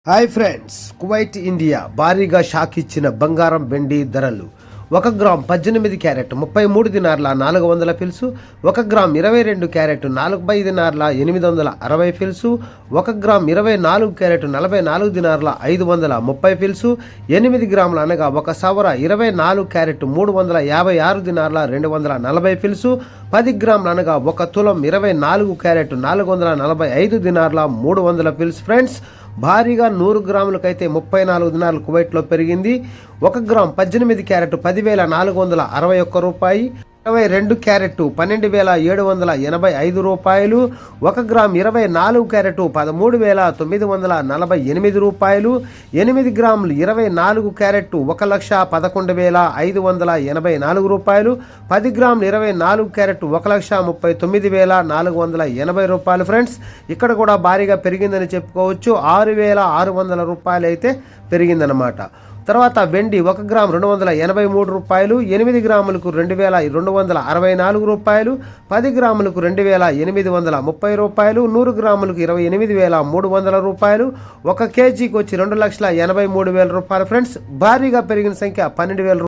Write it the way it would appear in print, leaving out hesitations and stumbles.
Hi friends, Kuwait India భారీగా shock ఇచ్చిన బంగారం వెండి ధరలు. 1 gram 18 carrot 33 దినార్ల 400 fils, 1 gram 22 carrot 40 దినార్ల 860 fils, 1 gram 24 carrot 44 దినార్ల 530 fils, 8 గ్రాములు అనగా 1 సవర 24 క్యారెట్ 356 దినార్ల 240 ఫిల్సు, 10 గ్రాములు అనగా 1 తులం 24 క్యారెట్ 445 దినార్ల 300 ఫిల్స్. ఫ్రెండ్స్, భారీగా 100 గ్రాములకైతే 34 దినార్లు కువైట్లో పెరిగింది. 1 గ్రామ్ 18 క్యారెట్ 10,461 రూపాయి, 22 క్యారెట్ 12,785 రూపాయలు, 1 గ్రామ్ 24 క్యారెట్ 13,948 రూపాయలు, 8 గ్రాములు 24 క్యారెట్ 1,11,584 రూపాయలు, 10 గ్రాములు 24 క్యారెట్ 1,39,480 రూపాయలు. ఫ్రెండ్స్, ఇక్కడ కూడా భారీగా పెరిగిందని చెప్పుకోవచ్చు. 6,600 రూపాయలు అయితే పెరిగిందనమాట. తర్వాత వెండి 1 గ్రామ్ 283 రూపాయలు, 8 గ్రాములకు 2,264 రూపాయలు, 10 గ్రాములకు 2,830 రూపాయలు, 100 గ్రాములకు 28,300 రూపాయలు, 1 కేజీకి వచ్చి 2,83,000 రూపాయలు. ఫ్రెండ్స్, భారీగా పెరిగిన సంఖ్య 12,000